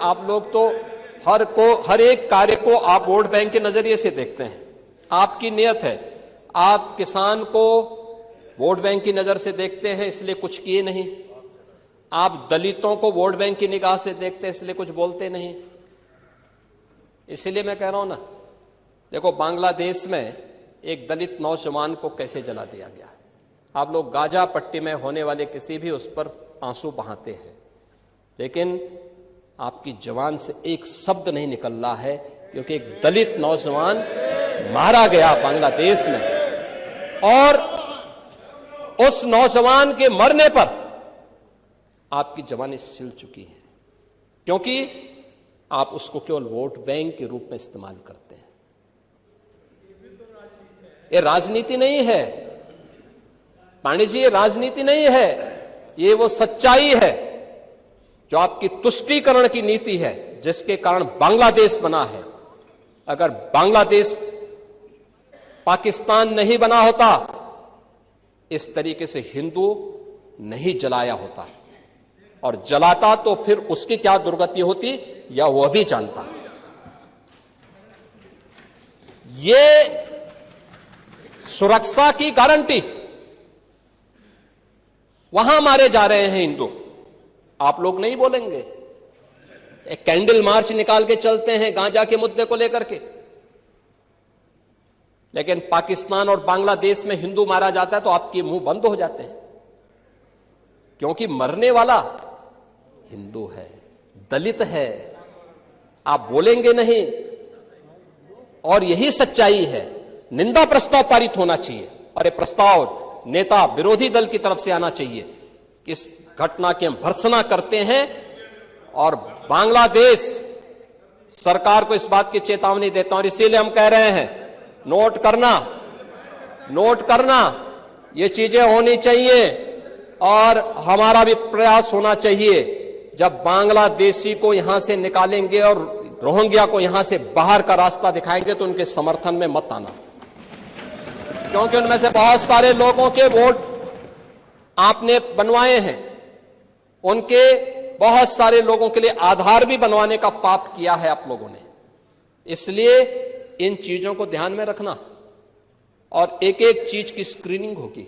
आप लोग तो हर एक कार्य को आप वोट बैंक के नजरिए से देखते हैं। आपकी नियत है, आप किसान को वोट बैंक की नजर से देखते हैं इसलिए कुछ किए नहीं, आप दलितों को वोट बैंक की निगाह से देखते हैं इसलिए कुछ बोलते नहीं। इसलिए मैं कह रहा हूं ना, देखो बांग्लादेश में एक दलित नौजवान को कैसे जला दिया गया। आप लोग गाजा पट्टी में होने वाले किसी भी उस पर आंसू बहाते हैं, लेकिन आपकी जवान से एक शब्द नहीं निकल रहा है, क्योंकि एक दलित नौजवान मारा गया बांग्लादेश में, और उस नौजवान के मरने पर आपकी जवानी सिल चुकी है, क्योंकि आप उसको केवल वोट बैंक के रूप में इस्तेमाल करते हैं। ये राजनीति नहीं है पांडे जी, ये राजनीति नहीं है, ये वो सच्चाई है जो आपकी तुष्टीकरण की नीति है, जिसके कारण बांग्लादेश बना है। अगर बांग्लादेश पाकिस्तान नहीं बना होता, इस तरीके से हिंदू नहीं जलाया होता, और जलाता तो फिर उसकी क्या दुर्गति होती या वह भी जानता। ये सुरक्षा की गारंटी, वहां मारे जा रहे हैं हिंदू, आप लोग नहीं बोलेंगे। एक कैंडल मार्च निकाल के चलते हैं गांजा के मुद्दे को लेकर के, लेकिन पाकिस्तान और बांग्लादेश में हिंदू मारा जाता है तो आपके मुंह बंद हो जाते हैं, क्योंकि मरने वाला हिंदू है, दलित है, आप बोलेंगे नहीं। और यही सच्चाई है। निंदा प्रस्ताव पारित होना चाहिए, और ये प्रस्ताव नेता विरोधी दल की तरफ से आना चाहिए कि इस घटना की हम भर्त्सना करते हैं, और बांग्लादेश सरकार को इस बात की चेतावनी देता हूं। और इसीलिए हम कह रहे हैं, नोट करना, ये चीजें होनी चाहिए, और हमारा भी प्रयास होना चाहिए। जब बांग्लादेशी को यहां से निकालेंगे और रोहिंग्या को यहां से बाहर का रास्ता दिखाएंगे, तो उनके समर्थन में मत आना, क्योंकि उनमें से बहुत सारे लोगों के वोट आपने बनवाए हैं, उनके बहुत सारे लोगों के लिए आधार भी बनवाने का पाप किया है आप लोगों ने। इसलिए इन चीजों को ध्यान में रखना, और एक एक चीज की स्क्रीनिंग होगी,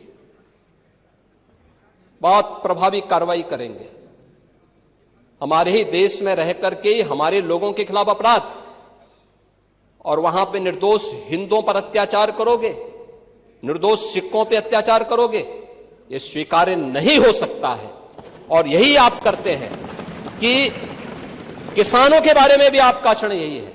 बहुत प्रभावी कार्रवाई करेंगे। हमारे ही देश में रह करके ही हमारे लोगों के खिलाफ अपराध, और वहां पे निर्दोष हिंदुओं पर अत्याचार करोगे, निर्दोष सिखों पे अत्याचार करोगे, ये स्वीकार्य नहीं हो सकता है। और यही आप करते हैं कि किसानों के बारे में भी आपका आचरण यही है।